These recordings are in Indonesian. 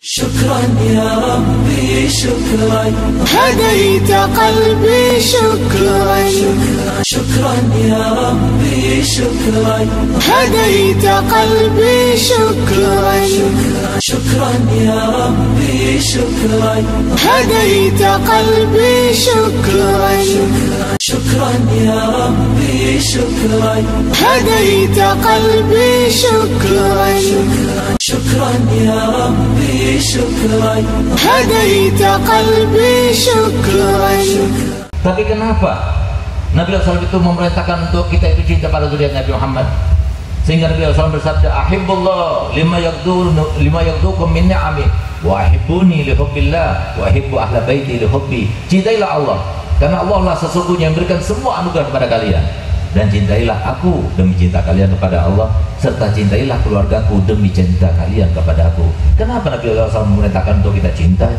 شكرا يا ربي شكرا هديت قلبي شكرا شكرا يا ربي شكرا هديت قلبي شكرا شكرا يا ربي شكرا هديت قلبي شكرا شكرا يا ربي شكرا هديت قلبي شكرا شكرا يا ربي شكرا هديت قلبي شكرا. Tapi kenapa Nabi SAW itu memerintahkan untuk kita itu cinta pada zuriat Nabi Muhammad, sehingga Nabi SAW bersabda, ahibbullah lima yagdukum min ni'ami wa ahibbuni li hubbillah wa ahibbu ahla baiti li hubbi. Cintailah Allah karena Allah lah sesungguhnya yang memberikan semua anugerah kepada kalian, dan cintailah aku demi cinta kalian kepada Allah, serta cintailah keluargaku demi cinta kalian kepada aku. Kenapa Nabi SAW memerintahkan untuk kita cinta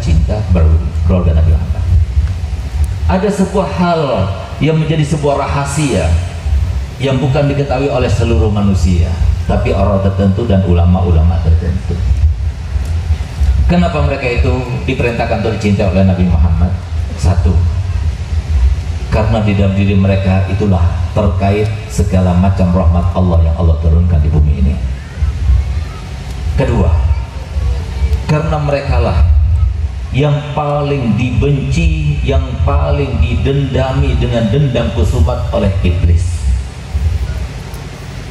keluarga Nabi Muhammad? Ada sebuah hal yang menjadi sebuah rahasia yang bukan diketahui oleh seluruh manusia, tapi orang tertentu dan ulama-ulama tertentu. Kenapa mereka itu diperintahkan untuk dicintai oleh Nabi Muhammad? Satu, karena di dalam diri mereka itulah terkait segala macam rahmat Allah yang Allah turunkan di bumi ini. Kedua, karena mereka lah yang paling dibenci, yang paling didendami dengan dendam kusumat oleh iblis.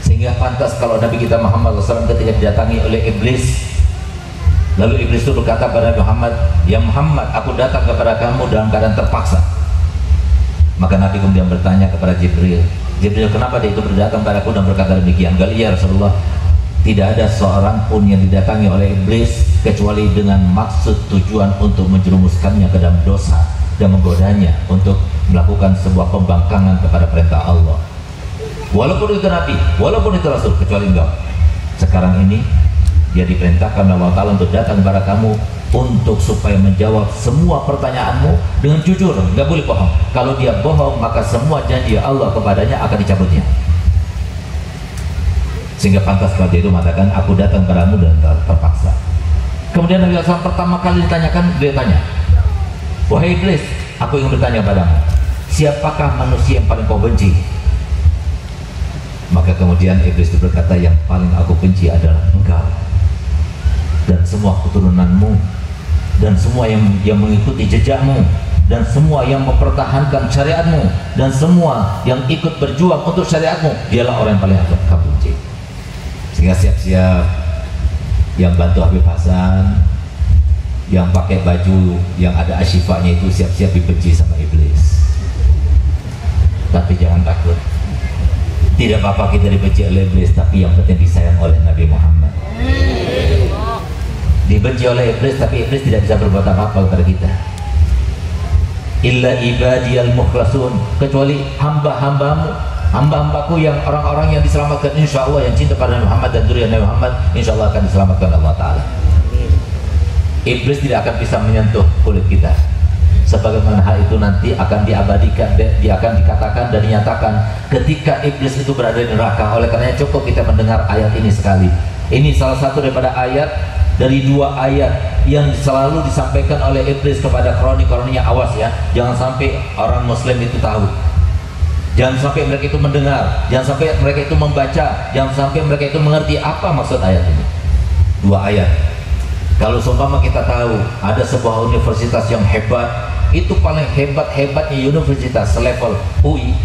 Sehingga pantas kalau Nabi kita Muhammad SAW ketika didatangi oleh iblis, lalu iblis itu berkata kepada Muhammad, ya Muhammad, aku datang kepada kamu dalam keadaan terpaksa. Maka Nabi kemudian bertanya kepada Jibril, Jibril, kenapa dia itu berdatang padaku dan berkata demikian? Gali, ya Rasulullah, tidak ada seorang pun yang didatangi oleh iblis kecuali dengan maksud tujuan untuk menjerumuskannya ke dalam dosa dan menggodanya untuk melakukan sebuah pembangkangan kepada perintah Allah. Walaupun itu Nabi, walaupun itu Rasul, kecuali engkau. Sekarang ini dia diperintahkan oleh Allah Ta'ala untuk datang kepada kamu untuk supaya menjawab semua pertanyaanmu dengan jujur, nggak boleh bohong. Kalau dia bohong, maka semua janji Allah kepadanya akan dicabutnya. Sehingga pantas kalau dia itu mengatakan, aku datang padamu dan terpaksa. Kemudian Nabi SAW pertama kali ditanyakan, dia tanya, wahai iblis, aku ingin bertanya padamu, siapakah manusia yang paling kau benci? Maka kemudian iblis itu berkata, yang paling aku benci adalah engkau dan semua keturunanmu, dan semua yang mengikuti jejakmu, dan semua yang mempertahankan syariatmu, dan semua yang ikut berjuang untuk syariatmu, dialah orang yang paling aku benci. Sehingga siap-siap yang bantu Habib Hasan, yang pakai baju yang ada asyifanya itu siap-siap dibenci sama iblis. Tapi jangan takut, tidak apa-apa kita dibenci oleh iblis, tapi yang penting disayang oleh Nabi Muhammad. Dibenci oleh iblis, tapi iblis tidak bisa berbuat apa-apa kepada kita. Illa ibadiyal mukhlasun, kecuali hamba-hambamu, hamba-hambaku yang orang-orang yang diselamatkan, insya Allah yang cinta pada Nabi Muhammad dan zuriyat Nabi Muhammad, insya Allah akan diselamatkan Allah Ta'ala. Iblis tidak akan bisa menyentuh kulit kita, sebagaimana hal itu nanti akan diabadikan, dia akan dikatakan dan dinyatakan ketika iblis itu berada di neraka. Oleh karenanya cukup kita mendengar ayat ini sekali. Ini salah satu daripada ayat dari dua ayat yang selalu disampaikan oleh iblis kepada kroni-kroninya. Awas ya, jangan sampai orang muslim itu tahu, jangan sampai mereka itu mendengar, jangan sampai mereka itu membaca, jangan sampai mereka itu mengerti apa maksud ayat ini. Dua ayat. Kalau seumpama kita tahu ada sebuah universitas yang hebat, itu paling hebat-hebatnya universitas selevel UI,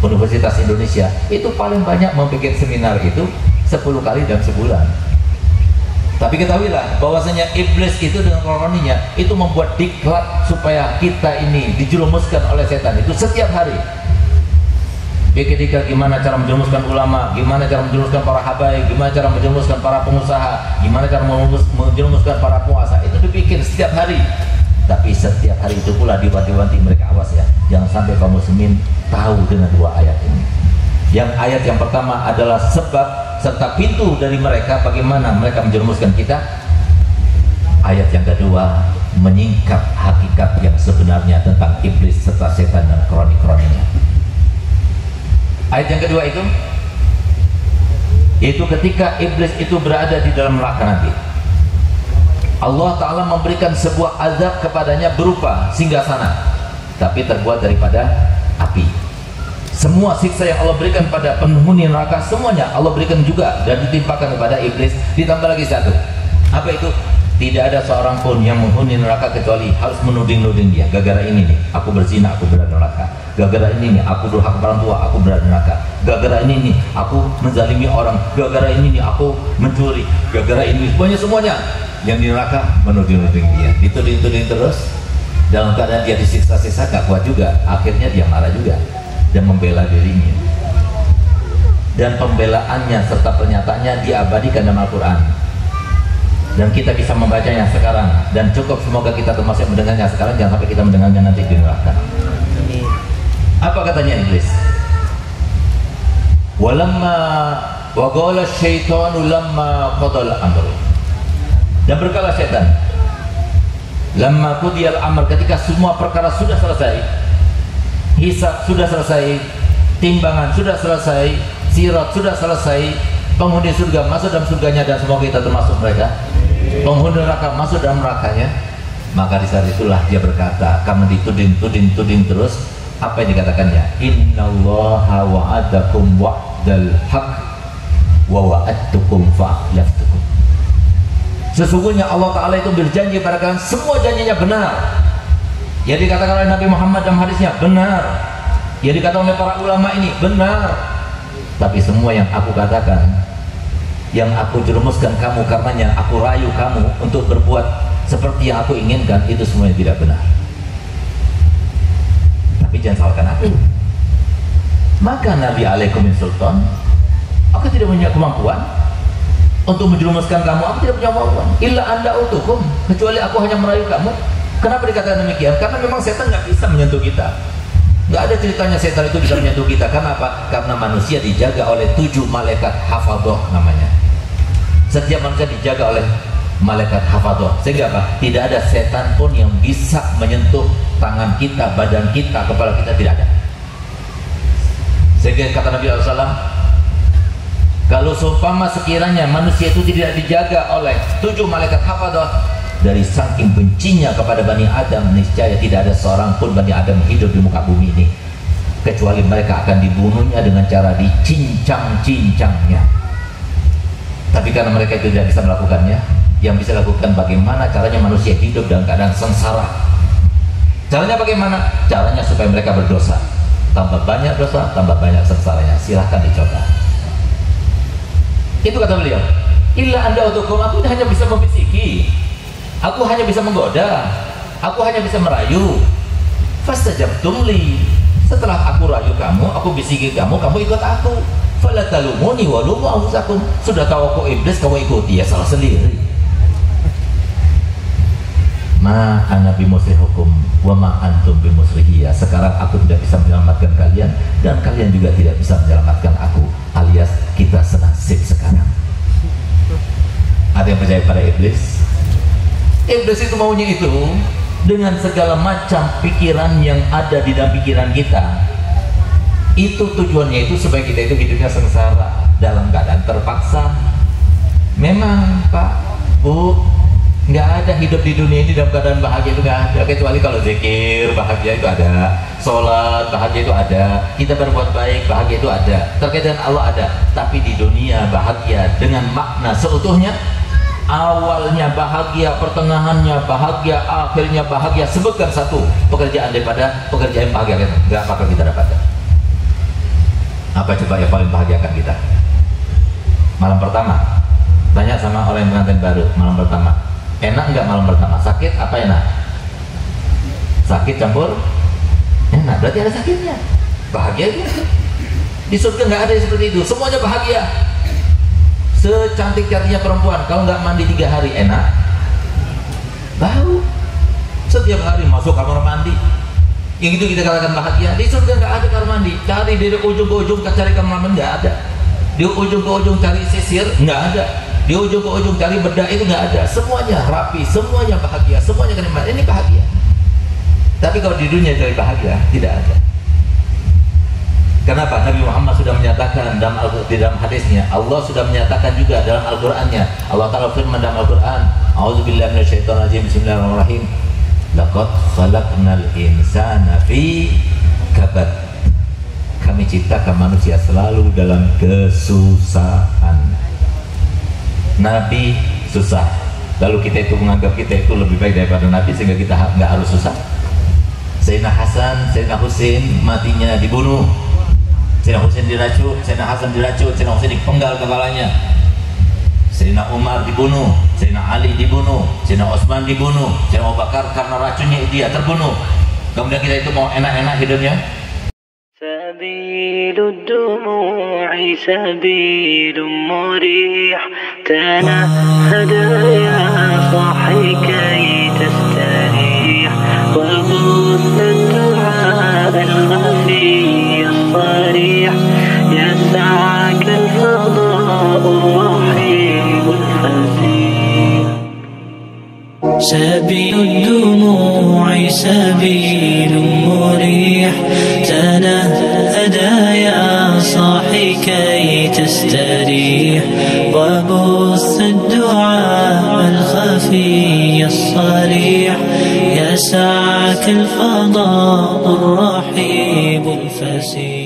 Universitas Indonesia, itu paling banyak membuat seminar itu 10 kali dalam sebulan. Tapi ketahuilah bahwasanya iblis itu dengan kroninya itu membuat diklat supaya kita ini dijerumuskan oleh setan itu setiap hari. Ketika gimana cara menjerumuskan ulama, gimana cara menjerumuskan para habaib, gimana cara menjerumuskan para pengusaha, gimana cara menjerumuskan para penguasa, itu dibikin setiap hari. Tapi setiap hari itu pula diwanti-wanti mereka, awas ya, jangan sampai kaum muslimin tahu dengan dua ayat ini. Yang ayat yang pertama adalah sebab serta pintu dari mereka bagaimana mereka menjerumuskan kita. Ayat yang kedua menyingkap hakikat yang sebenarnya tentang iblis serta setan dan kroni-kroninya. Ayat yang kedua itu yaitu ketika iblis itu berada di dalam neraka nanti, Allah Ta'ala memberikan sebuah azab kepadanya berupa singgasana, tapi terbuat daripada api. Semua siksa yang Allah berikan pada penghuni neraka semuanya Allah berikan juga dan ditimpakan kepada iblis. Ditambah lagi satu, apa itu? Tidak ada seorang pun yang menghuni neraka kecuali harus menuding-nuding dia. Gara-gara ini nih aku berzina, aku berada neraka. Gara-gara ini nih aku durhaka orang tua, aku berada neraka. Gara-gara ini nih aku menzalimi orang. Gara-gara ini nih aku mencuri. Gara-gara ini semuanya yang di neraka menuding-nuding dia, dituding-tuding terus. Dalam keadaan dia disiksa-siksa gak kuat juga, akhirnya dia marah juga dan membela dirinya. Dan pembelaannya serta pernyataannya diabadikan dalam Al-Quran, dan kita bisa membacanya sekarang, dan cukup semoga kita termasuk mendengarnya sekarang, jangan sampai kita mendengarnya nanti di neraka. Apa katanya iblis? Walamma wa qala syaitanu lamma qadal amr. Dan berkala setan, lamma qudiyal amr, ketika semua perkara sudah selesai, hisab sudah selesai, timbangan sudah selesai, sirat sudah selesai, penghuni surga masuk dalam surganya dan semoga kita termasuk mereka, penghuni neraka masuk dalam nerakanya, maka di saat itulah dia berkata, karena dituding terus, apa yang dikatakannya? Innallaha wa'adakum wa'dal haq wa wa'adtukum fa'akhlaftukum. Sesungguhnya Allah Ta'ala itu berjanji pada kalian, semua janjinya benar. Yang dikatakan oleh Nabi Muhammad dalam hadisnya benar, yang dikatakan oleh para ulama ini benar. Tapi semua yang aku katakan, yang aku jerumuskan kamu karenanya, aku rayu kamu untuk berbuat seperti yang aku inginkan, itu semuanya tidak benar. Tapi jangan salahkan aku. Maka Nabi alaikum sultan, aku tidak punya kemampuan untuk menjerumuskan kamu, aku tidak punya kemampuan. Illa anda utukum, kecuali aku hanya merayu kamu. Kenapa dikatakan demikian? Karena memang setan nggak bisa menyentuh kita. Nggak ada ceritanya setan itu bisa menyentuh kita. Karena apa? Karena manusia dijaga oleh 7 malaikat hafadhah namanya. Setiap manusia dijaga oleh malaikat hafadhah. Sehingga apa? Tidak ada setan pun yang bisa menyentuh tangan kita, badan kita, kepala kita, tidak ada. Sehingga kata Nabi SAW, kalau seumpama sekiranya manusia itu tidak dijaga oleh 7 malaikat hafadhah, dari saking bencinya kepada Bani Adam, niscaya tidak ada seorang pun Bani Adam hidup di muka bumi ini kecuali mereka akan dibunuhnya dengan cara dicincang-cincangnya. Tapi karena mereka itu tidak bisa melakukannya, yang bisa lakukan bagaimana caranya manusia hidup dalam keadaan sengsara. Caranya bagaimana? Caranya supaya mereka berdosa. Tambah banyak dosa, tambah banyak sengsaranya. Silahkan dicoba. Itu kata beliau. Illa anda utukum, aku hanya bisa membisiki, aku hanya bisa menggoda, aku hanya bisa merayu. Fastajabtum li, setelah aku rayu kamu, aku bisiki kamu, kamu ikut aku. Fala talumuni wa lumu anfusakum, sudah tahu aku iblis, kamu ikuti, ya salah sendiri. Ma ana bimusrihukum wa ma antum bimusrihiya. Sekarang aku tidak bisa menyelamatkan kalian dan kalian juga tidak bisa menyelamatkan aku, alias kita senasib sekarang. Ada yang percaya pada iblis? Iblis itu maunya itu dengan segala macam pikiran yang ada di dalam pikiran kita. Itu tujuannya itu supaya kita itu hidupnya sengsara dalam keadaan terpaksa. Memang Pak, Bu, nggak ada hidup di dunia ini dalam keadaan bahagia, itu nggak ada, kecuali kalau zikir bahagia itu ada, sholat bahagia itu ada, kita berbuat baik bahagia itu ada, terkait dengan Allah ada. Tapi di dunia bahagia dengan makna seutuhnya, awalnya bahagia, pertengahannya bahagia, akhirnya bahagia. Sebutkan satu pekerjaan daripada pekerjaan yang bahagia, nggak bakal kita dapatkan. Apa coba yang paling bahagiakan kita? Malam pertama, tanya sama orang yang pengantin baru, malam pertama enak nggak? Malam pertama sakit apa enak? Sakit campur enak, berarti ada sakitnya. Bahagia itu di surga nggak ada yang seperti itu, semuanya bahagia. Secantik-cantiknya perempuan, kalau nggak mandi 3 hari enak, bau. Setiap hari masuk kamar mandi, yang itu kita katakan bahagia. Di surga nggak ada kamar mandi, cari dari ujung ke ujung cari kamar mandi, nggak ada. Di ujung ke ujung cari sisir, nggak ada. Di ujung ke ujung cari bedak, itu nggak ada. Semuanya rapi, semuanya bahagia, semuanya kenikmatan. Ini bahagia. Tapi kalau di dunia cari bahagia, tidak ada. Kenapa? Nabi Muhammad sudah menyatakan di dalam hadisnya, Allah sudah menyatakan juga dalam Al-Qur'annya. Allah Ta'ala firman dalam Al-Qur'an, A'udzubillahi minasyaitonirrajim, bismillahirrahmanirrahim. Laqad khalaqnal insana fi kabad. Kami ciptakan manusia selalu dalam kesusahan. Nabi susah, lalu kita itu menganggap kita itu lebih baik daripada Nabi sehingga kita nggak harus susah. Sayyidina Hasan, Sayyidina Husain matinya dibunuh. Sayyidina Husain diracun, Sayyidina Hasan diracun, Sayyidina Husain dipenggal kepalanya. Sayyidina Umar dibunuh, Sayyidina Ali dibunuh, Sayyidina Utsman dibunuh, Sayyidina Abu Bakar karena racunnya dia terbunuh. Kemudian kita itu mau enak-enak hidupnya. سبيل الدموع سبيل مريح تنهد يا صاحي كي تستريح وبث الدعاء الخفي الصريح يسعك الفضاء الرحيم الفسيح سبيل الدموع سبيل مريح تنهد يا صاحي كي تستريح وبث الدعاء الخفي الصريح يسعك الفضاء الرحيب الفسيح